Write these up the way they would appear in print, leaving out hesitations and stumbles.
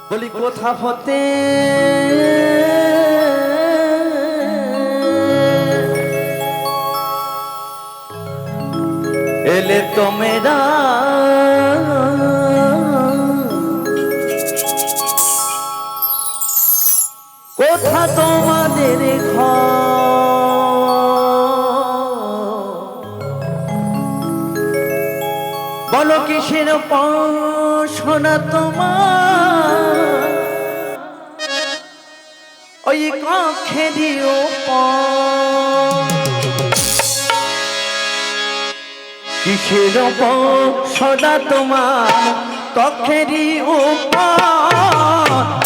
বলি কোথা হতে এলে তোমরা কোথা তোমাদের বলো কিসের পড়াশোনা তোমার ওই কক্ষেরই কিসের পড়াশোনা তোমার কক্ষেরই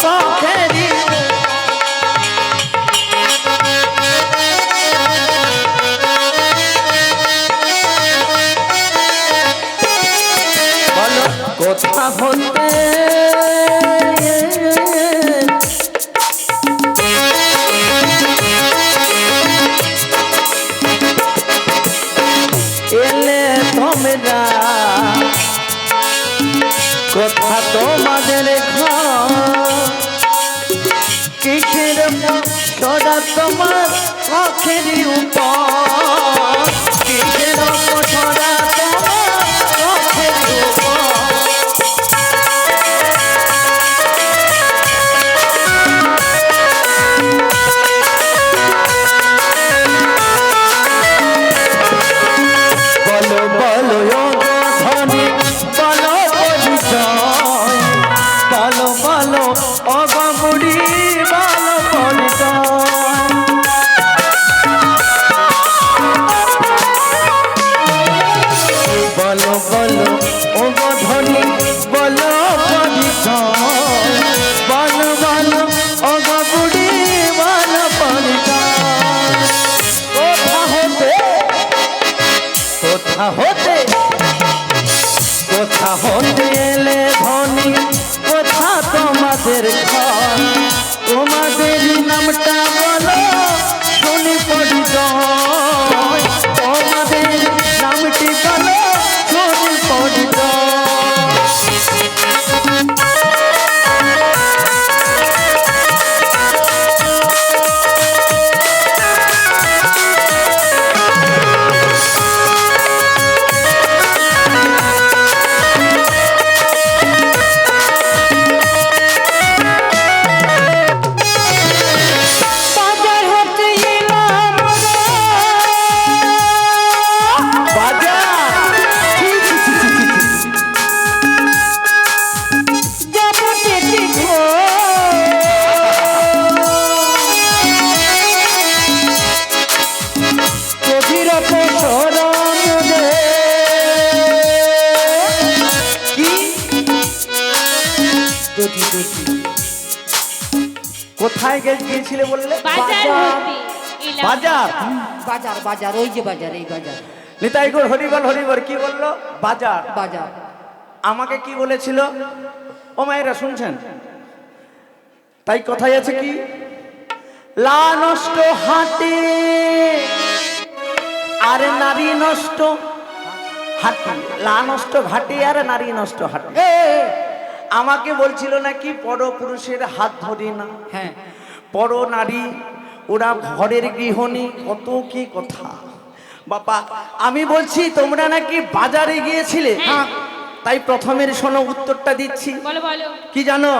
কক্ষেরই বলো কোথা হতে এলে তোমরা কোথা তোমাদের কিসের সদা তোমার চোখেরই উপর কিসের সদা তোমার চোখেরই উপর বলো বলো ধনী বলো পরিচয় বলো বলো অগমুড়ি বলো পরিচয় বলো বলো ধনী বলো পরিচয় বলো বলো অগমুড়ি বলো পরিচয় কোথা হতে কোথা হতে কোথা হতে এলে ধনী কোথা তোমাদের ঘর তোমাদের নামটা বলো শুনি পরিচয় তোমাদের নামটি বলো শুনি পরিচয় কোথায় গিয়েছিলে বললে বাজার বাজার বাজার ওই যে বাজার এই বাজার নিতাই গো হরিবল হরিবল কি বললো বাজার বাজার আমাকে কি বলেছিল ও মায়েরা শুনছেন তাই কথাই আছে কি লা নষ্ট হাটে আর নারী নষ্ট হাটে লা নষ্ট ঘাটে আর নারী নষ্ট হাটে আমাকে বলছিল নাকি পরপুরুষের হাত ধরি না হ্যাঁ পর নারী ওরা ঘরের গৃহিণী কত কি কথা বাবা আমি বলছি তোমরা নাকি বাজারে গিয়েছিলে তাই প্রথমের শোনো উত্তরটা দিচ্ছি বলো বলো কি জানো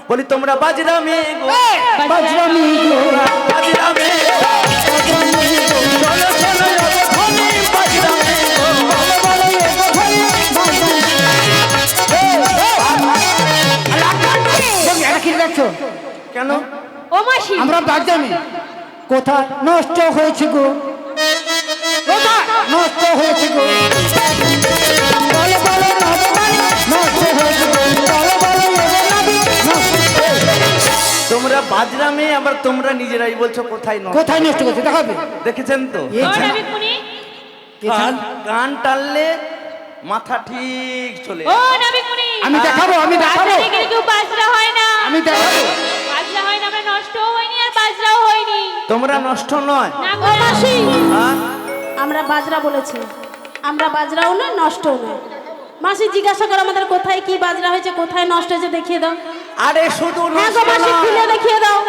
বলি তোমরা বাজরামে গো বাজরামি গো বাজরামে চলো চলো ওখানে বাজরামে গো কেন ও মাসি আমরা বাজামি কোথায় নষ্ট হয়েছে গো কোথায় নষ্ট হয়েছে গো বলো বলো নষ্ট হয়েছে গো বলো বলো তোমরা বাজরামে আবার তোমরা নিজেরাই বলছো কোথায় নষ্ট কোথায় নষ্ট করছে দেখাবে দেখেছেন তো ও নাবিকুনি গান টানলে মাথা ঠিক চলে ও নাবিকুনি আমি দেখাবো আমি দেখাবো বাজারে গেলে কেউ বাজরা হয় না আমি দেখাবো বাজরা হয় না আমরা নষ্টও হয়নি আর বাজরাও হয়নি তোমরা নষ্ট নয় না গো মাসি হ্যাঁ আমরা বাজরা বলেছি, আমরা বাজরাও নয় নষ্টও নয়। মাসি জিজ্ঞাসা করো আমাদের কোথায় কি বাজরা হয়েছে, কোথায় নষ্ট হয়েছে দেখিয়ে দাও। আরে শুধু হ্যাঁ গো নষ্ট মাসি নয়। খুলে দেখিয়ে দাও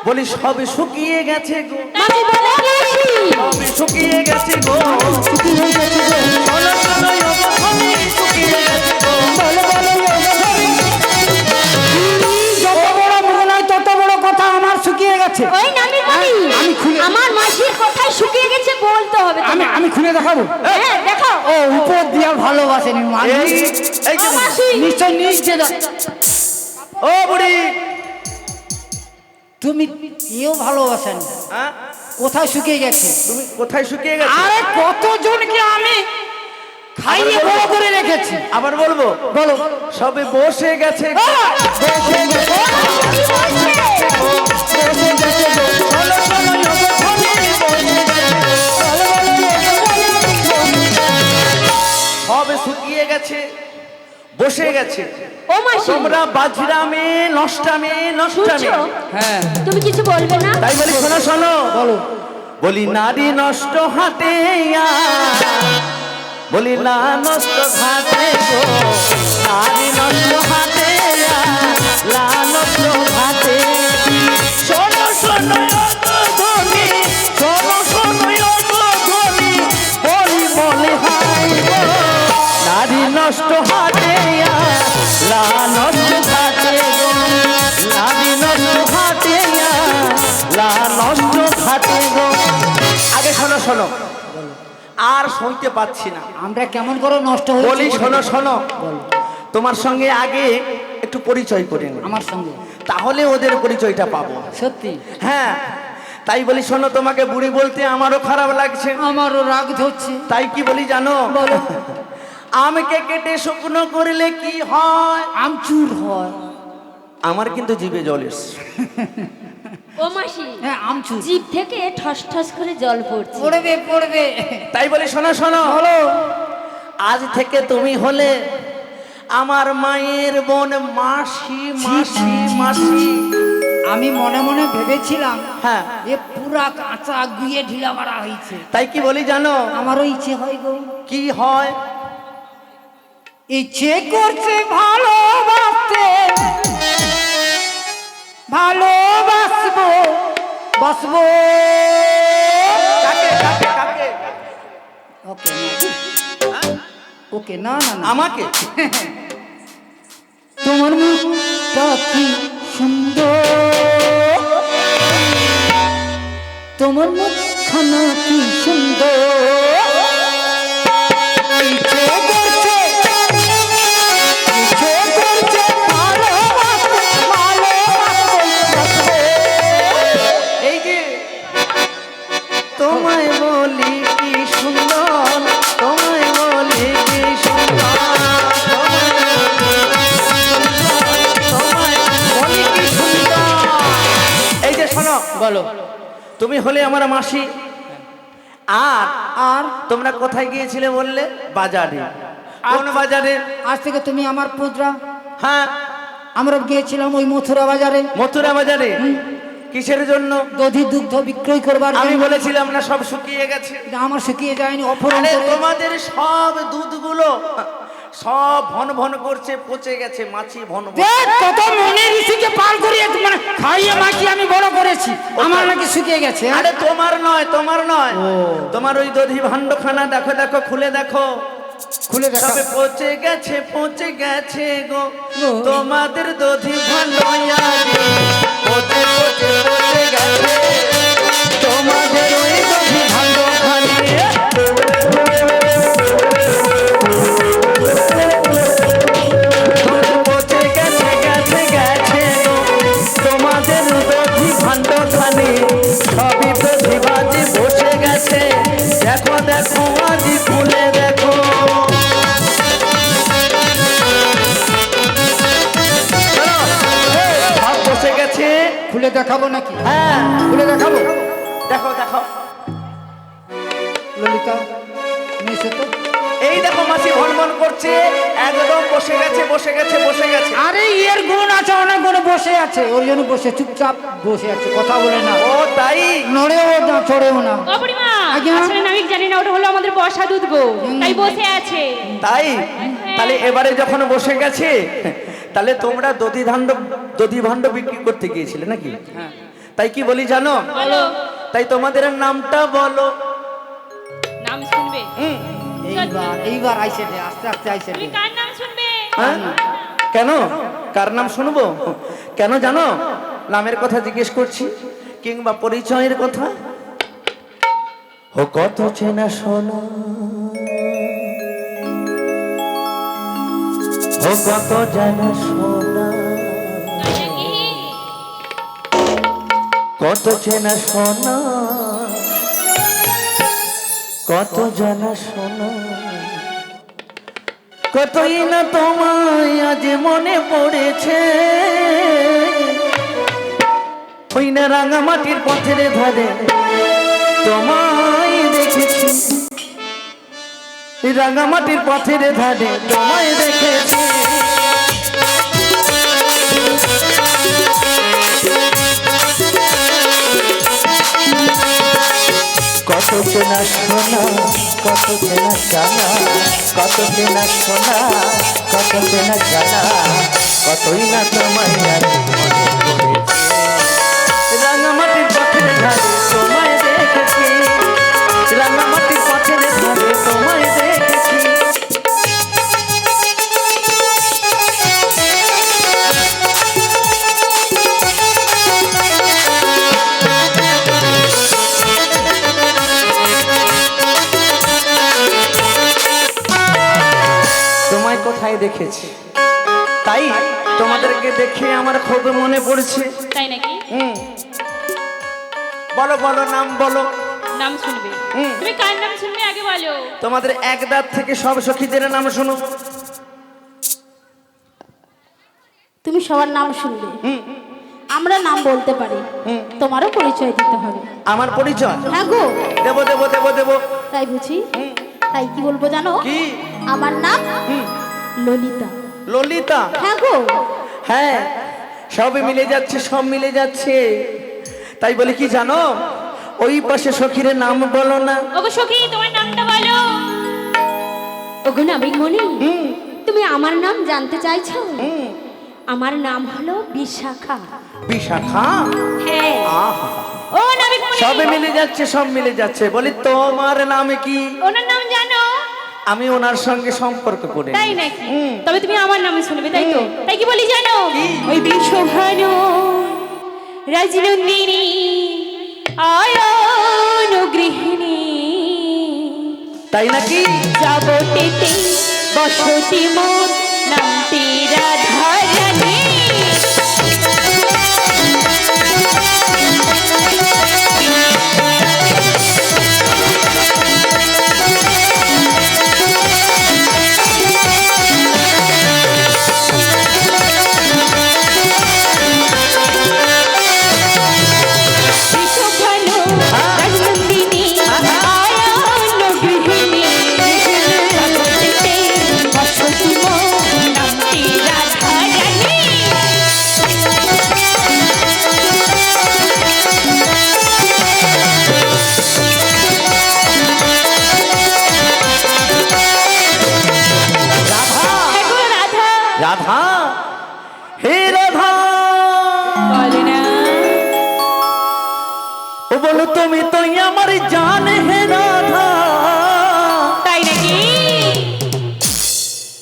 বলি সব শুকিয়ে গেছে গো, মাসি বলে দিয়েছি সব শুকিয়ে গেছে গো। শুকিয়ে গেছে গো শোনো শোনো ও গো, সবই শুকিয়ে গেছে গো। বলো বলো যত বড় মুখ নয় তত বড় কথা আমার শুকিয়ে গেছে ওই নামি করি আমি খুলে আমার মাসির কথাই শুকিয়ে গেছে বলতে হবে আমি তোমার। আমি খুলে দেখাবো হ্যাঁ দেখাও ও উপর দিয়া ভালোবাসেনি এই মানুষ এই যে ও মাসি নিশ্চয় নিশ্চয় ও বুড়ি, তুমি এও ভালোবাসেন হ্যাঁ কোথায় শুকিয়ে গেছে তুমি কোথায় শুকিয়ে গেছে? আরে কতজনকে আমি খাইয়ে বড় করে রেখেছি আবার বলবো, বলো সবে বসে গেছে গো। বসে গেছে, বসে গেছে গো। শোনো শোনো ও গো, সবই বসে গেছে। বলো, সবে শুকিয়ে গেছে, বসে গেছে। ও মাসি তোমরা বাজরামে নষ্টামে নষ্টামে, শুনছো হ্যাঁ তুমি কিছু বলবে না তাই বলি শোনো শোনো, বলো বলি নারী নষ্ট হাতে বলি না নষ্ট হাতে গো, নারী নষ্ট হাতে লা নষ্ট হাতে। শোনো শোনো ও গো ধনী, শোনো শোনো ও গো ধনী, বলি বলে হাই গো, নারী নষ্ট হাতে লা নষ্ট হাতে গো, নারী নষ্ট হাতে লা নষ্ট হাতে গো। আগে শোনো শোনো, আর শুনতে পাচ্ছি না। আমরা কেমন করে নষ্ট বলি হয়েছি শোনো শোনো, তোমার সঙ্গে আগে একটু পরিচয় করে নিই, আমার সঙ্গে তাহলে ওদের পরিচয়টা পাবো। সত্যি হ্যাঁ, তাই বলি শোনো, তোমাকে বুড়ি বলতে আমারও খারাপ লাগছে। আমারও রাগ ধরছে তাই কি বলি জানো? বলো আমকে কেটে শুকনো করলে কি হয়? আমচুর হয় আমার কিন্তু জিভে জল এসছে। ও মাসি হ্যাঁ আমচুর জিভ থেকে ঠস ঠস করে জল পড়ছে। পড়বে পড়বে তাই বলি শোনো শোনো, বলো আজ থেকে তুমি হলে আমার মায়ের বোন, মাসি মাসি মাসি। আমি মনে মনে ভেবেছিলাম হ্যাঁ, এ পুরা কাঁচা গুয়ে ঢিলা মারা হয়েছে তাই কি বলি জানো? আমারও ইচ্ছে হয় গো কি হয়? ইচ্ছে করছে ভালোবাসতে ভালোবাসবো বাসবো কাকে কাকে কাকে? ওকে ওকে না না না আমাকে? তোমার মুখটা কি সুন্দর, তোমার মুখখানা কি সুন্দর, ইচ্ছে করছে ভালোবাসতে, ভালোবাসতে। এই যে তোমায় বলি কি সুন্দর, তোমায় বলি কি সুন্দর, তোমায় বলি কি সুন্দর। এই যে শোনো, বলো তুমি হলে আমার মাসি, আর আর তোমরা কোথায় গিয়েছিলে বললে? বাজারে। কোন বাজারে? আজ থেকে তুমি আমার পুত্রা। হ্যাঁ, আমরা গিয়েছিলাম ওই মথুরা বাজারে মথুরা বাজারে। কিসের জন্য? দধি দুগ্ধ বিক্রয় করবার আমি জন্য। বলেছিলাম না সব শুকিয়ে গেছে। আমার শুকিয়ে যায়নি, অপহরণ আরে করে। তোমাদের সব দুধগুলো সব ভন ভন করছে, পচে গেছে, মাছি ভন ভন। দেখ কত মনে ঋষিকে পার করিয়ে মানে খাইয়ে মাখিয়ে আমি বড় করেছি, আমার নাকি শুকিয়ে গেছে। আরে তোমার নয়, তোমার নয়, তোমার ওই দধি ভাণ্ডখানা দেখো দেখো, খুলে দেখো, খুলে দেখা সবে পচে গেছে, পচে গেছে গো ও। তোমাদের দধি ভাণ্ড পচে পচে পচে গেছে তোমাদের ওই দধি ভাণ্ডখানে। পচে গেছে গেছে গেছে গো তোমাদের দধি ভাণ্ডখানে, সবই প্রতিবাদী বসে গেছে, দেখো দেখো আজি খুলে দেখো। সব বসে গেছে। খুলে দেখাবো নাকি? হ্যাঁ, খুলে দেখাবো। দেখো দেখো, ললিতা নিয়েছে তো। এই দেখো মাসি ভন ভন করছে, একদম বসে গেছে বসে গেছে বসে গেছে। আরে এর গুণ আছে, অনেক গুণ বসে আছে, ওই জন্য বসে চুপচাপ বসে আছে, কথা বলে না, ও তাই? নড়েও না চড়েও না। ও বুড়িমা আজ্ঞা। আসলে আমি জানি না ওটা হলো আমাদের বর্ষা দুধ গো, তাই বসে আছে। তাই? তাহলে এবারে যখন বসে গেছে, তাহলে তোমরা দধি দধি ভাণ্ড বিক্রি করতে গিয়েছিলে নাকি? হ্যাঁ। তাই কি বলি জানো? বলো। তাই তোমাদের নামটা বলো। নাম শুনবে? এইবার আইসে দে, আস্তে আস্তে আইসে তুমি দে। কার নাম শুনবে? হ্যাঁ? কেন? কার নাম শুনবো? কেন জানো? নামের কথা জিজ্ঞেস করছি কিংবা পরিচয়ের কথা। ও কত চেনা শোনা, ও কত জানা শোনা, তাই নাকি? কত চেনা শোনা, কত জানা শোনা, কতই না তোমায় আজ মনে পড়েছে। ওই না রাঙামাটির পথের ধারে তোমায় দেখেছি, রাঙামাটির পথের ধারে তোমায় দেখেছি। কত চেনা শোনা, কত চেনা জানা, কত চেনা শোনা, কত চেনা জানা, কতই না তোমায় আজ মনে পড়েছে। রাঙামাটির পথের ধারে তোমায় দেখেছি, রাঙামাটির পথের ধারে তোমায় দেখেছি। তোমায় কোথায় দেখেছি, তাই তোমাদেরকে দেখে আমার খুব মনে পড়ছে। তাই নাকি? বলো বলো, নাম বলো। নাম শুনবে? তুমি কার নাম শুনবে আগে বলো। তোমাদের এক দাঁত থেকে সব সখীদের নাম শোনো। তুমি সবার নাম শুনবে, আমরা নাম বলতে পারি, তোমারও পরিচয় দিতে হবে। আমার পরিচয়? হ্যাঁ গো। দেবো দেবো দেবো দেবো। তাই বুঝি? তাই কি বলবো জানো? কি? আমার নাম ললিতা। ললিতা? হ্যাঁ গো। হ্যাঁ, সব মিলে যাচ্ছে, সব মিলে যাচ্ছে। তাই বলে কি জানো, ওই পাশে সখীর নাম বলো না। ওগো সখী, তোমার নামটা বলো। ওগো নাবিকমণি, তুমি আমার নাম জানতে চাইছো? আমার নাম হলো বিশাখা। বিশাখা? হ্যাঁ। আহা, ও নাবিকমণি, সব মিলে যাচ্ছে, সব মিলে যাচ্ছে। বলি তোমার নাম কি? ওনার নাম জানো? আমি ওনার সঙ্গে সম্পর্ক করে। তাই নাকি? তবে তুমি আমার নামে শুনবে, তাই তো? তাই কি বলি জানো? ওই বিশ্বভানু রাজনন্দিনী আয়ন গৃহিণী, তাই নাকি? যাবতেতে বসতি মোর নামটি রাধা রানী। বিশ্বভানু রাজনন্দিনী আয়ন গৃহিণী, যাবতেতে বসতি মোর নামটি রাধা রানী। রাধা? হ্যাঁ গো রাধা। রাধা? হে রাধা, বলে না। ও বলো তুমি তো আমার জান। হে রাধা, তাই নাকি?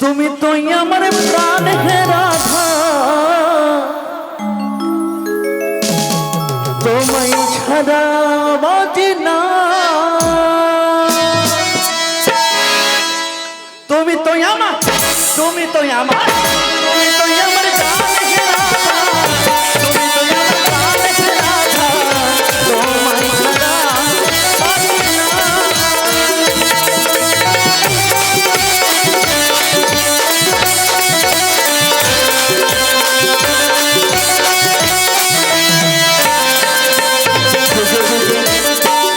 তুমি তো আমার প্রাণ। হে রাধা, তোমায় ছাড়া বাঁচি না। তুমি তো আমার, তুমি তো আমার, তুমি তো আমার জান। হে রাধা, তুমি তো আমার প্রাণ। হে রাধা, তোমায় ছাড়া বাঁচি না।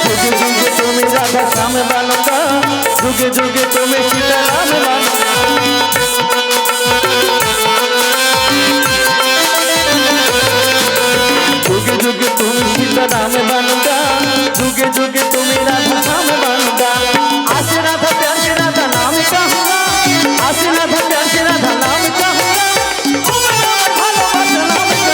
যুগে যুগে তুমি রাধা শ্যাম বালকা, যুগে যুগে তুমি সীতারাম বালকা। যুগে যুগে তুমি সীতারাম বালকা, যুগে যুগে তুমি রাধা শ্যাम बालका। आसे राधा प्यार से राधा नाम कहूँगा, आसे राधा प्यार से राधा नाम कहूँगा। तुम्हें भालोबासा नाम कहूँगा।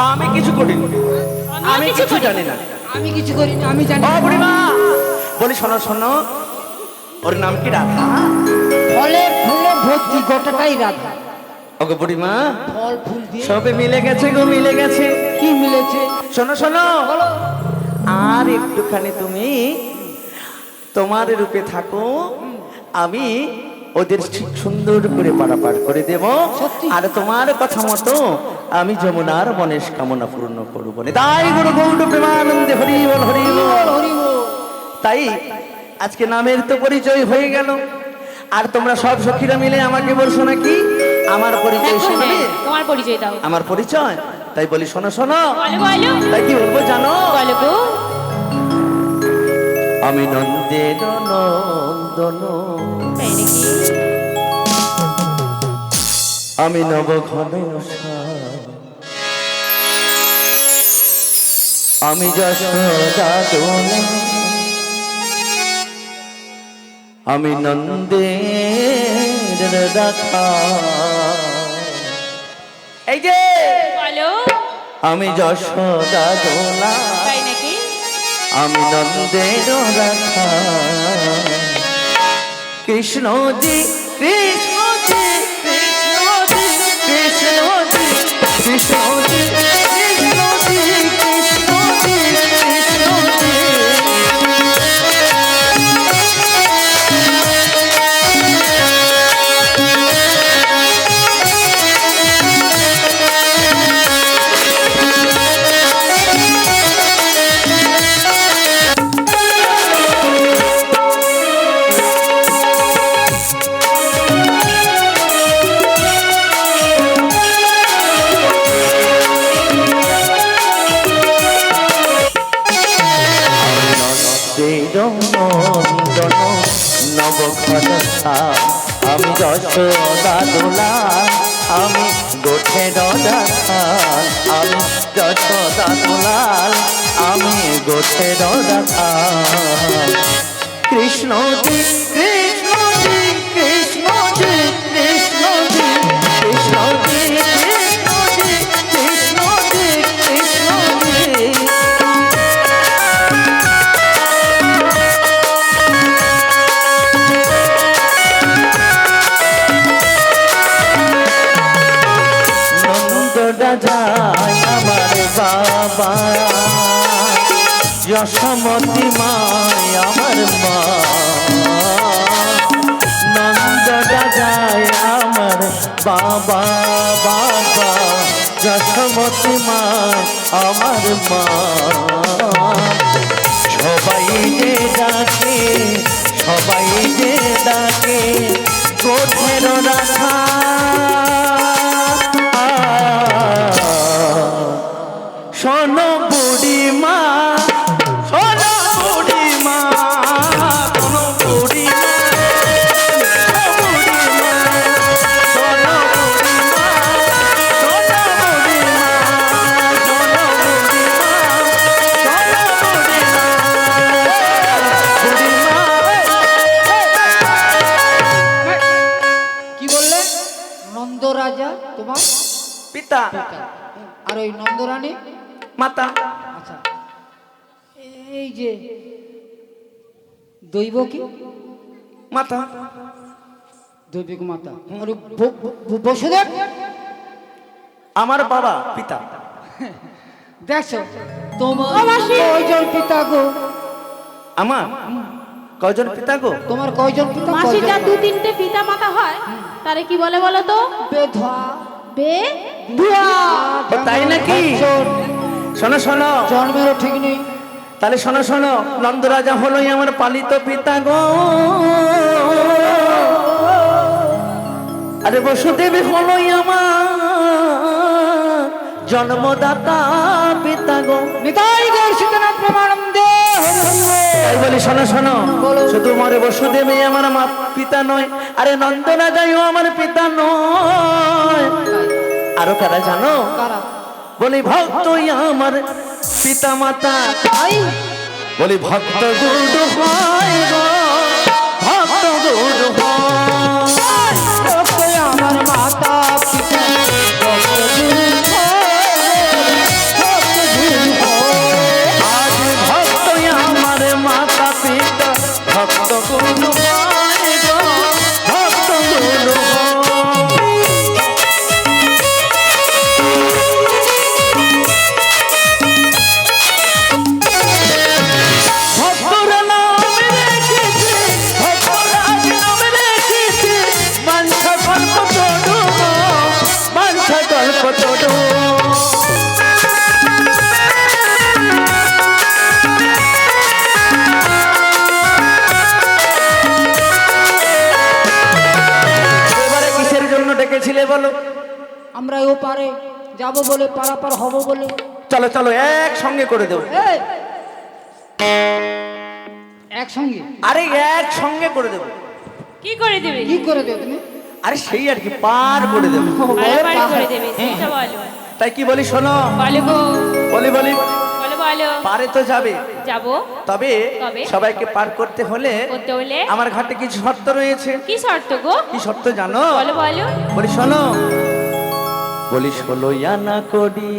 আমি কিছু করিনি, আমি কিছু জানি না। আমি কিছু করিনি, আমি জানি। ও বুড়িমা, বলি শোনো শোনো, ওর নাম কি রাধা? ফলে ফুলে ভর্তি, গোটাটাই রাধা। ওগো বুড়িমা, ফল ফুল দিয়ে সবে মিলে গেছে গো, মিলে গেছে। কি মিলেছে? শোনো শোনো, আর একটুখানি তুমি তোমার রূপে থাকো, আমি ওদের ঠিক সুন্দর করে পারাপার করে দেব। আর তোমার কথা মতো আমি যমুনার মনের কামনা পূর্ণ করব। তাই গুরু গৌর প্রেমানন্দে হরি বল, হরি বল, হরি বল। তাই আজকে নামের তো পরিচয় হয়ে গেল, আর তোমরা সব সখীরা মিলে আমাকে বলছো নাকি আমার পরিচয় শুনবে? তোমার পরিচয় দাও। আমার পরিচয় তাই বলি শোনো শোনো। বলো বলো। তাই কি বলবো জানো? বলো গো। আমি নন্দের নন্দন, তাই নাকি? আমি নবঘন, আমি যশোদা দোলা, আমি নন্দের রাধা। এই যে বলো। আমি যশোদা দোলা, তাই নাকি? আমি নন্দের রাধা। কৃষ্ণজি কৃষ্ণজি কৃষ্ণজি কৃষ্ণজি কৃষ্ণজি কৃষ্ণজি কৃষ্ণজি কৃষ্ণজি। নন্দন নবঘনতা, আমি যশোদা দোলা, আমি গোঠে রাধান, আমি যশোদা দোলাল, আমি গোঠে রাধান। কৃষ্ণজি কৃষ্ণজি কৃষ্ণজি কৃষ্ণজি কৃষ্ণজি কৃষ্ণজি কৃষ্ণজি কৃষ্ণজি। যায় আমার বাবা, যশোমতী মায় আমার মা, নন্দটা যায় আমার বাবা, বাবা যশোমতী মায় আমার মা। সবাই যে ডাকে, সবাই যে ডাকে গোঠের রাধা। শোনো বুড়িমা, শোনো বুড়িমা, শোনো বুড়িমা, বুড়িমা, শোনো বুড়িমা, শোনো বুড়িমা, শোনো বুড়িমা, শোনো বুড়িমা, বুড়িমা। কি বললে? নন্দ রাজা তোমার পিতা, আর ওই নন্দরানী মাতা। আচ্ছা, এই যে দৈব কি মাতা, দৈবিক মাতা, আর বসুদেব আমার বাবা পিতা। দেখছো তোমার কয়জন পিতা গো? আমার কয়জন পিতা গো? তোমার কয়জন পিতা? মাসিটা দু তিনটে পিতা মাতা হয়, তারে কি বলে বলো তো? বেধা বেধুয়া। ও তাই নাকি? শোনো শোনো, জন্মেরও ঠিক নেই। তাহলে শোনো শোনো, নন্দরাজা হলোই আমার পালিত পিতা গো। আরে বসুদেবী হলোই আমার জন্মদাতা পিতা গো। নিতাই গৌর সীতানাথ প্রেমানন্দে হরি হরি বল। তাই বলি শোনো শোনো, শুধু মরে বসুদেবী আমার মা পিতা নয়, আরে নন্দরাজাও আমার পিতা নয়। আরো কারা জানো? কারা? বলি ভক্ত আমার পিতা মাতা, বলি ভক্ত গুরু হয় গো, ভক্ত গুরু হয়। আমার মাতা পিতা ভক্ত গুরু হয়। আমরা ও পারে যাব বলে পারাপার হব বলে। চলো চলো একসঙ্গে করে দেবো। এই, একসঙ্গে? আরে একসঙ্গে করে দেবো। কি করে দেবে? কি করে দেবে তুমি? আরে সেই আর কি, পার করে দেবো। পারাপার করে দেবে সেটা বলো। তাই কি বলি শোনো, বলো গো, বলি বলি বলো বলো। পারে তো যাবে, যাবো। তবে তবে? সবাইকে পার করতে হলে করতে হলে আমার ঘাটে কিছু শর্ত রয়েছে। কি শর্ত গো? কি শর্ত জানো? বলো বলো। বলি শোনো, বলি 16 আনা করি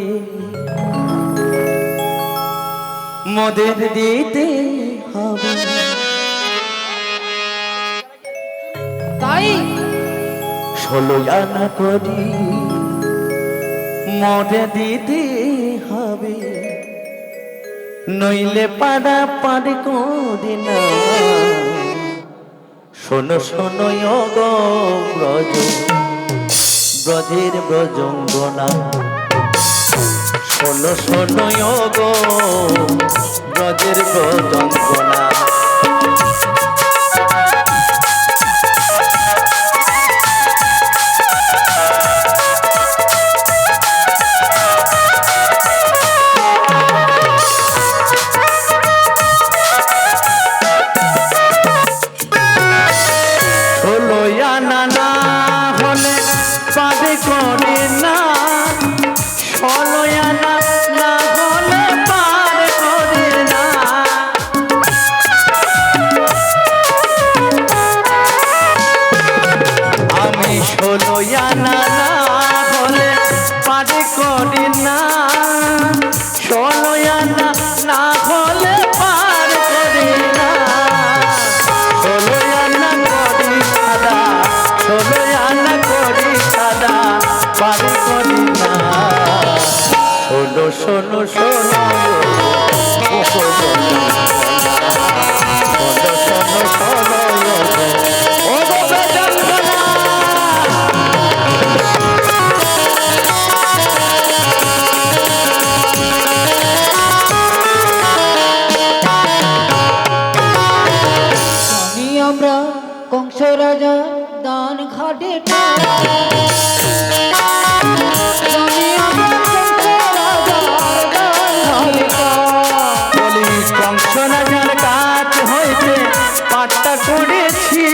মোদের দিতে হবে। তাই 16 আনা করি মোদের দিতে হবে, নইলে পাড়া পার করি না। শোনো শোনো গো ব্রজ, ব্রজের ব্রজঙ্গনা। শোনো শোনো গো ব্রজের ব্রজঙ্গনা। শোনো শোনো আমরা কংস রাজা দান ঘাটে কংস রাজার কাজ হইতে পাট্টা করেছি,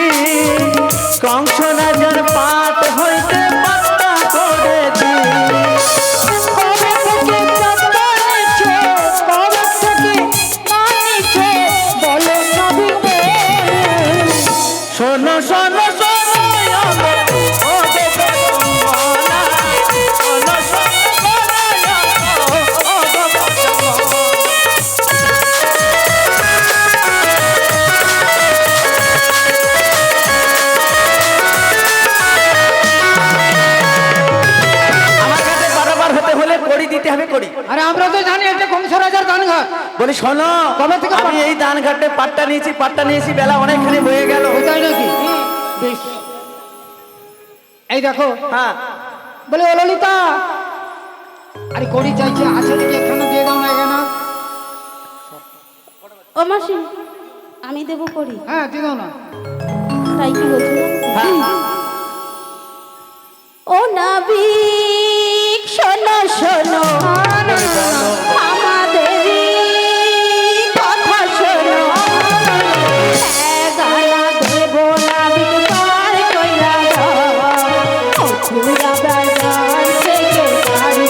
কংস রাজার পাট হইতে পাট্টা করেছি। শোনো শোনো করি। আরে আমরা তো জানি এটা কংস রাজার দানঘাট। বলি শোনো, কবে থেকে আমি এই দান ঘাটে পাট্টা নিয়েছি বেলা অনেকখানি হয়ে গেল। তাই নাকি? বেশ, এই দেখো। হ্যাঁ বলে ও ললিতা, আরে কড়ি চাইছে, আছে নাকি এখানে দিয়ে দাও না এখানে। ও মাসি, আমি দেবো করি। হ্যাঁ দিয়ে দাও না। তাই কি বলছি? ও নাবিক শোনো শোনো আমাদের কথা শোনো। গালা দেব নাবিক পার কইরা দাও, পুরা বাজার থেকে গাড়ি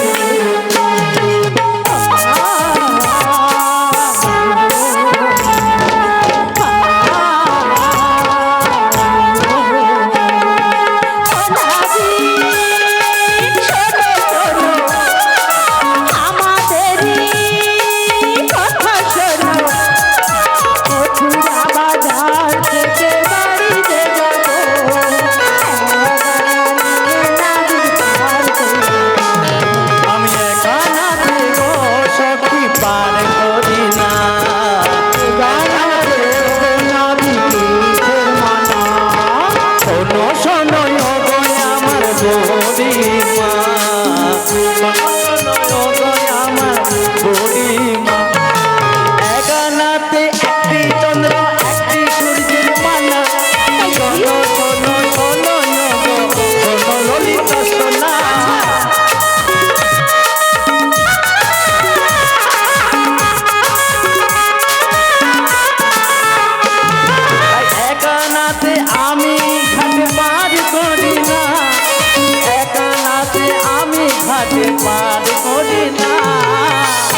তোমাকে পার করি না।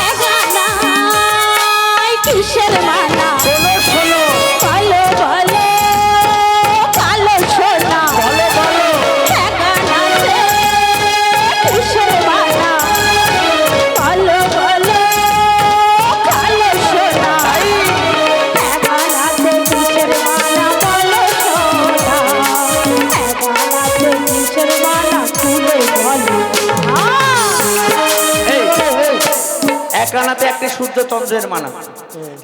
এগানায় কিসের মালা শোনো শোনো, বলো বলো কালো সোনা বলো বলো, এগানাতে কিসের মালা বলো বলো কালো সোনা এগানাতে কিসের মালা বলো সোনা এগানাতে কিসের মালা খুলে বলো এই, একানাতে একটি সূর্য চন্দ্রের মানা,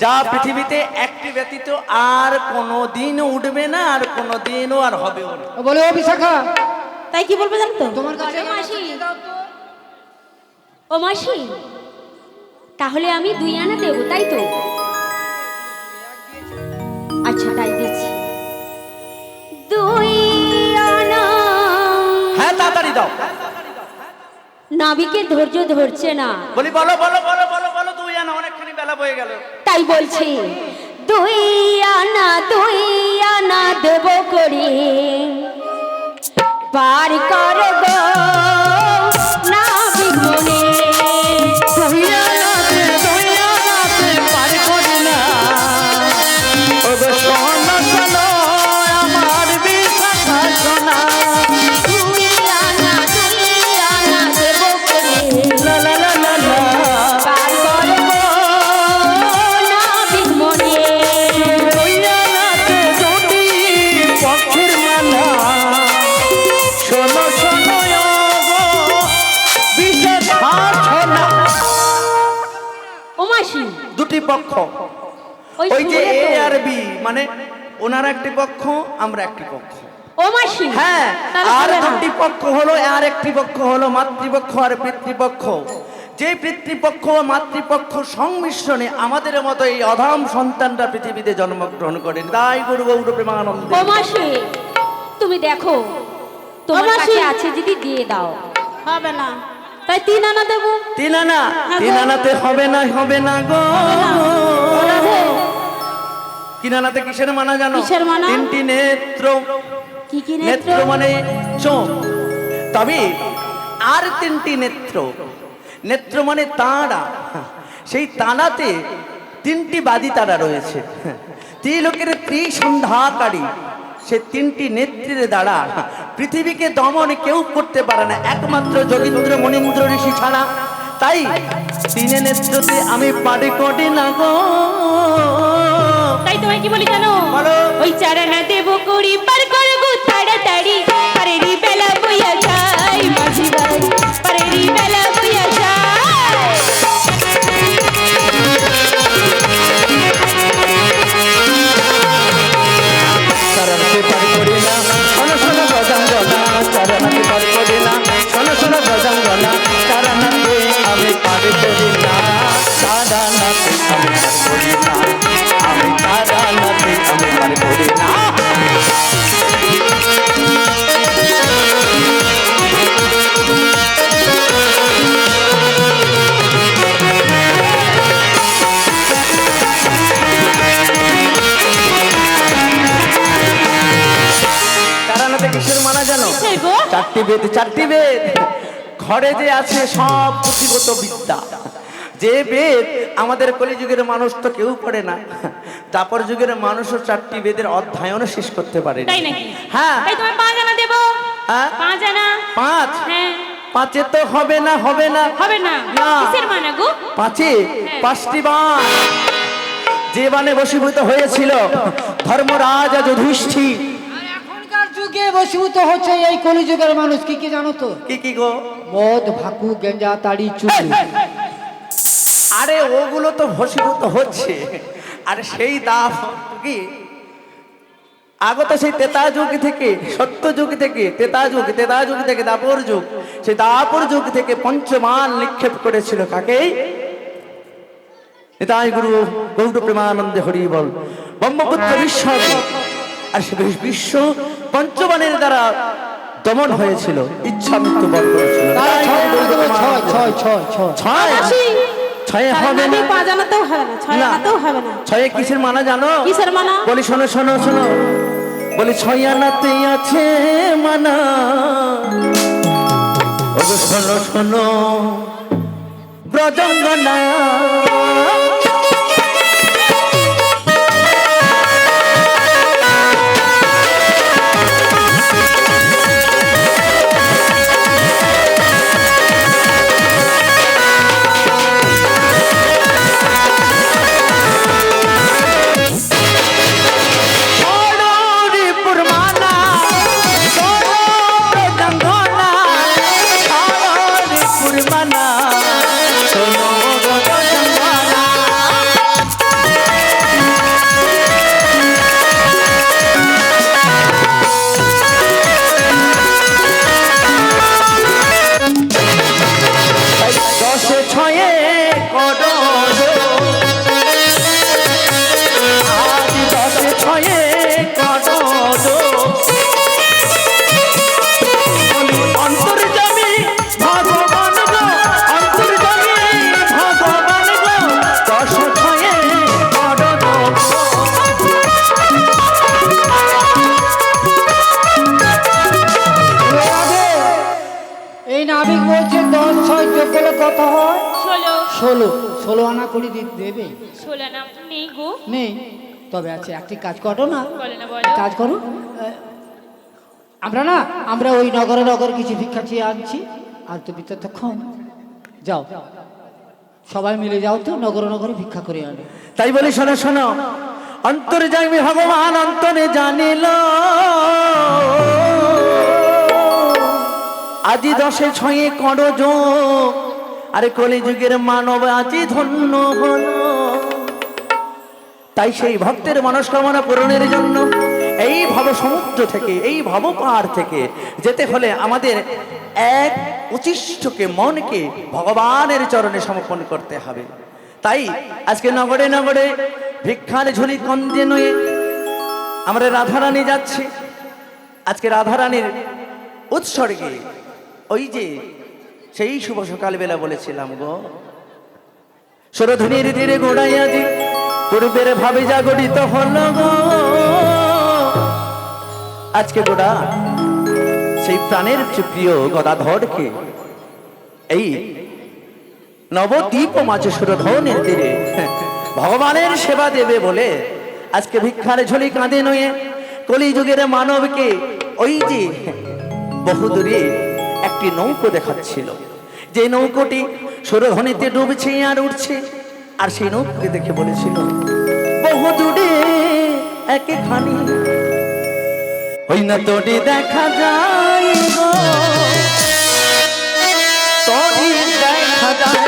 যা পৃথিবীতে একটি ব্যতীত আর কোনো দিনও উঠবে না, আর কোনো দিনও আর হবেও না। বলে ও বিশাখা, তাই কি বলবে জানো তো? তোমার কাছে বলো মাসি। ও মাসি, তাহলে আমি 2 আনা দেবো তাই তো? আচ্ছা তাই দিচ্ছি 2 আনা। হ্যাঁ তাড়াতাড়ি দাও। নাবিকের ধৈর্য ধরছে না, বলি বলো বলো বলো বলো বলো, 2 আনা, অনেকখানি বেলা বয়ে গেল। তাই বলছি 2 আনা দেব করি পার কর গো নাবিক মনে। 2 আনাতে পার করি না। ওগো সোনা সোনা, আমার বিশাখা সোনা। 2 আনা দেব করি লা লা লা লা লা। পার কর গো নাবিক মনে। 2 আনাতে 2টি পক্ষের মালা। শোনো শোনো ওগো বিশাখা সোনা। ও মাসি, 2টি পক্ষ, ওই যে শুনে এ তো। আর বি, মানে ওনারা একটি পক্ষ, আমরা একটি পক্ষ। ও মাসি, হ্যাঁ, তাহলে আর হবে না। 2টি পক্ষ হলো, আর একটি পক্ষ হলো মাতৃপক্ষ আর পিতৃপক্ষ। যে পিতৃপক্ষ ও মাতৃপক্ষ সংমিশ্রণে আমাদের মতো এই অধাম সন্তানরা পৃথিবীতে জন্মগ্রহণ করেন। তাই গুরু গৌর প্রেমানন্দ। ও মাসি, তুমি দেখো তোমার মাসি। কাছে আছে যদি দিয়ে দাও। হবে না, তাই 3 আনা দেবো। 3 আনা, হ্যাঁ গো। 3 আনাতে হবে না, হবে না গো। রাধে, 3 আনাতে কিসের মানা জানো? কিসের মানা? 3টি নেত্র। কি কি নেত্র নেত্র? মানে চোখ, তবে আর 3টি নেত্র। নেত্র মানে তারা, সেই তারাতে 3টি বাদী তারা রয়েছে। ত্রিলোকের ত্রিসন্ধ্যাকারী সে 3টি নেত্রের দ্বারা পৃথিবীকে দমন কেউ করতে পারে না, একমাত্র যোগীন্দ্র মনীন্দ্র ঋষি ছাড়া। তাই 3 নেত্রতে আমি পারি করি না গো। তাই তোমায় কি বলি জানো? বলো। ওই 4 আনা দেব করি পার করবো তাড়াতাড়ি, পারেরই বেলা বইয়া যায় মাঝি ভাই, পারেরই বেলা বইয়া যায়। চারণাতে পারি করি না, শোনো শোনো গজাঙ্গনা। চারণাতে পারি করি না, শোনো শোনো গজাঙ্গনা। চারণাতে আমি পারি করি না, চারণাতে আমি পারি করি না, আমি চারণাতে আমি পারি করি না। চারণাতে কিসের মানা জানো? কিসের গো? 4টি বেদ, 4টি বেদ। ঘরে যে আছে সব পুঁথিগত বিদ্যা, যে বেদ আমাদের কলিযুগের মানুষ তো কেউ পড়ে না, তারপর যুগের মানুষও 4টি বেদের অধ্যয়নও শেষ করতে পারে। তাই নাকি? হ্যাঁ। তাই তোমায় 5 আনা দেব। হ্যাঁ? 5 আনা। 5? হ্যাঁ। 5-এ তো হবে না, হবে না, হবে না। না। কিসের মানা গো? 5-এ 5টি বাণ, যে বাণে বশীভূত হয়েছিল ধর্মরাজ যুধিষ্ঠির। আর এখনকার যুগে বশীভূত হচ্ছে এই কলিযুগের মানুষ কি কি জানো তো? কি কি গো? মদ, ভাকু, গেঞ্জা, তাড়ি, চুরি। আরে ওগুলো তো ভসীভূত হচ্ছে, আর সেই দাম কি আগত সেই তেতা যুগ থেকে, সত্য যুগ থেকে, তেতা যুগ থেকে দাপর যুগ, সেই দাপর যুগ থেকে পঞ্চমান নিক্ষেপ করেছিল কাকে? তাই গুরু গৌর প্রেমানন্দে হরি বল ব্রহ্মপুত্র বিশ্ব, আর সে বিশ্ব পঞ্চবাণের দ্বারা দমন হয়েছিল, ইচ্ছা মৃত্যু বল করেছিল। তাই তাই ছয় গৌর দেবো, ছয়, প্রেমানন্দে- ছয়, ছয়, ছয়। ছয়? ছয়ে হবে না। 5 আনাতেও হবে না, 6 না। আনাতেও হবে না। ছয়ে কিসের মানা জানো? কিসের মানা? বলি শোনো শোনো শোনো, বলি 6 আনাতে আছে মানা, ও ওগো শোনো শোনো ব্রজঙ্গনা এই নাবিক বলছে 10 6 যোগ করলে কত হয়? 16 16 আনা করে দেবে? 16 নাম নেই গো। নেই, তবে আছে একটি কাজ করো না, বলে না বলো। কাজ করো। আমরা ওই নগরে কিছু ভিক্ষা চেয়ে আনছি, আর তুমি ততক্ষণ যাও, সবাই মিলে যাও তো নগরে ভিক্ষা করে আনো। তাই বলি শোনো শোনো, অন্তর্যামী ভগবান অন্তরে জানিল, আজি 10 6 করো যোগ, আরে কলিযুগের মানব আজি ধন্য হলো। তাই সেই ভক্তের মনস্কামনা পূরণের জন্য এই ভব সমুদ্র থেকে, এই ভব পাহাড় থেকে যেতে হলে আমাদের এক উচিষ্টকে, মনকে ভগবানের চরণে সমর্পণ করতে হবে। তাই আজকে নগরে নগরে ভিক্ষার ঝুলি কন্দে নয়ে আমরা রাধারানী যাচ্ছি। আজকে রাধারানীর উৎসর্গে ওই যে সেই শুভ সকালবেলা বলেছিলাম গো, সুরধুনির তীরে গোড়াইয়া দি পূর্বের ভাবে জাগরিত হল গো। আজকে গোড়া সেই প্রাণের প্রিয় গদাধরকে এই নবদ্বীপ মাঝে সুরধনের তীরে ভগবানের সেবা দেবে বলে আজকে ভিক্ষার ঝুলি কাঁধে নয়ে কলিযুগের মানবকে ওই যে বহুদূরে একটি নৌকো দেখাচ্ছিল, যে নৌকোটি সুরধনীতে ডুবছে আর উঠছে, আর সেই নৌকোকে দেখে বলেছিল বহুদূরে একখানি ওই না তোরে দেখা যায় গো, তোরে দেখা যায়।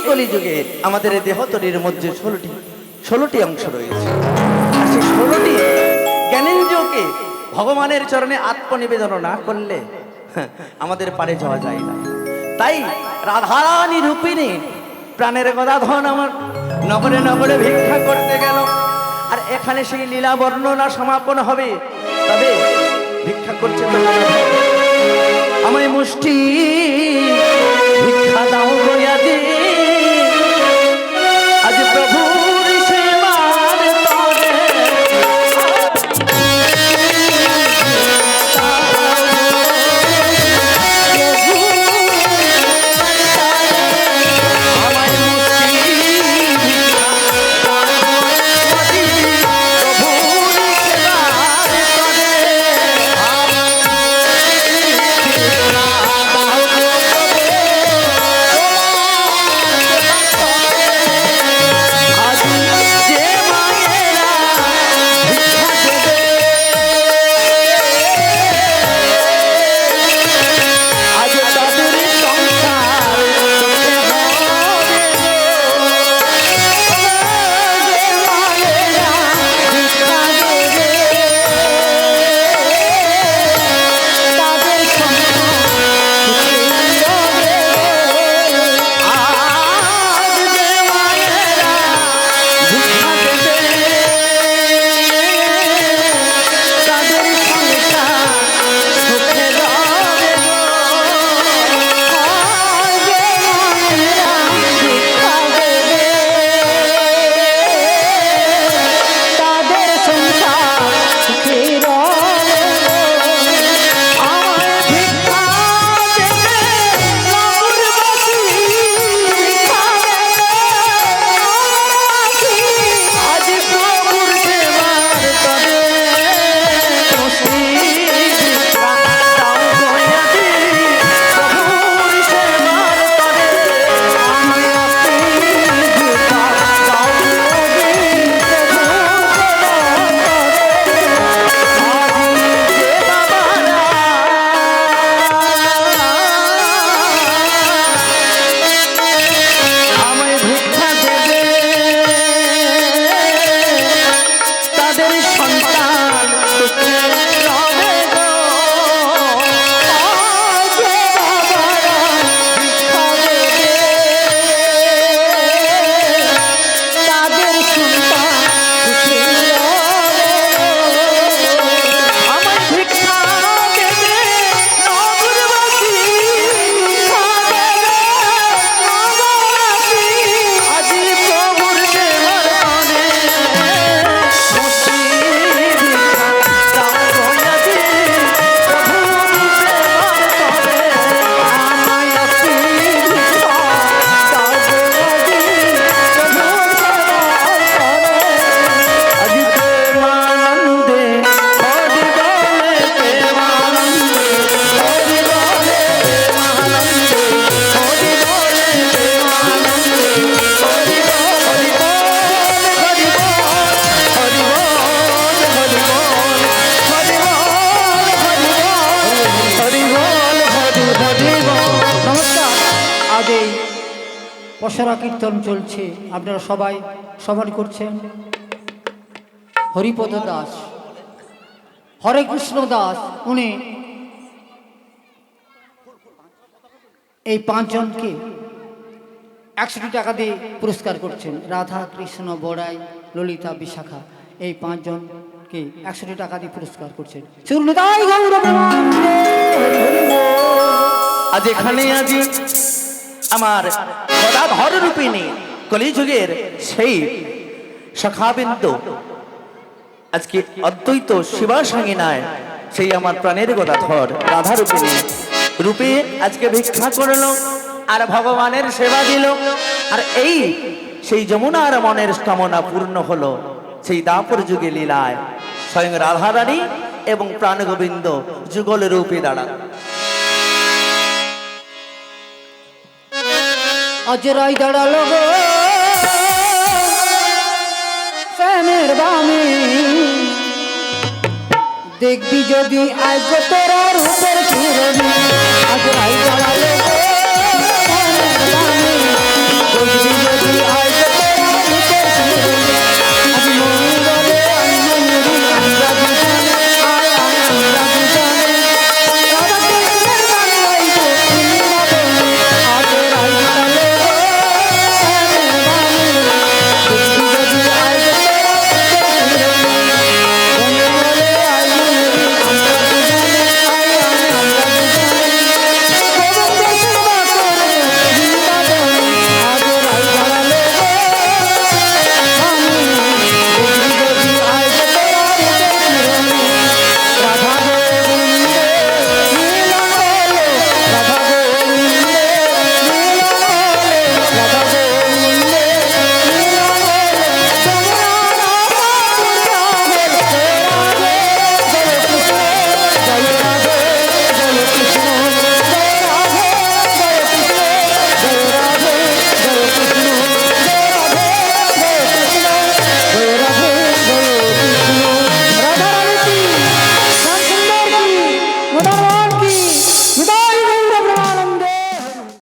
কলিযুগে আমাদের দেহতরির মধ্যে 16টি অংশ রয়েছে, আর সেই 16টি জ্ঞানেন্দ্রিয়কে ভগবানের চরণে আত্মনিবেদন না করলে আমাদের পারে যাওয়া যায় না। তাই রাধারানী রূপিণী প্রাণের গদাধন আমার নগরে নগরে ভিক্ষা করতে গেল, আর এখানে সেই লীলা বর্ণনা সমাপন হবে। তবে ভিক্ষা করছে তো আমায় মুষ্টি ভিক্ষা দাও গয়া দে, আজ প্রভুর সেবার তরে পসরা কীর্তন চলছে, আপনারা সবাই শ্রবণ করছেন। হরিপদ দাস, হরে কৃষ্ণ দাস, উনি এই 5 জনকে 100 টাকা দিয়ে পুরস্কার করছেন। রাধা, কৃষ্ণ, বড়াই, ললিতা, বিশাখা, এই 5 জনকে 100 টাকা দিয়ে পুরস্কার করছেন। চূর্ণিতাই গৌর প্রেমানন্দে হরি হরি বল। আজ এখানে আজি আমার গদাধর রূপিণী কলিযুগের সেই সখাবিন্দু আজকে অদ্বৈত শিবাসাঙ্গিনায় সেই আমার প্রাণের গদাধর রাধা রূপিণী রূপে আজকে ভিক্ষা করলো আর ভগবানের সেবা দিল। আর এই সেই যমুনার মনের কামনা পূর্ণ হলো সেই দাপর যুগে লীলায় স্বয়ং রাধারানী এবং প্রাণ গোবিন্দ যুগল রূপে দাঁড়ান। আজ রাই দাঁড়ালো গো শ্যামের বামে, দেখবি যদি আজ তোরা রূপের কিরণে। আজ রাই দাঁড়ালো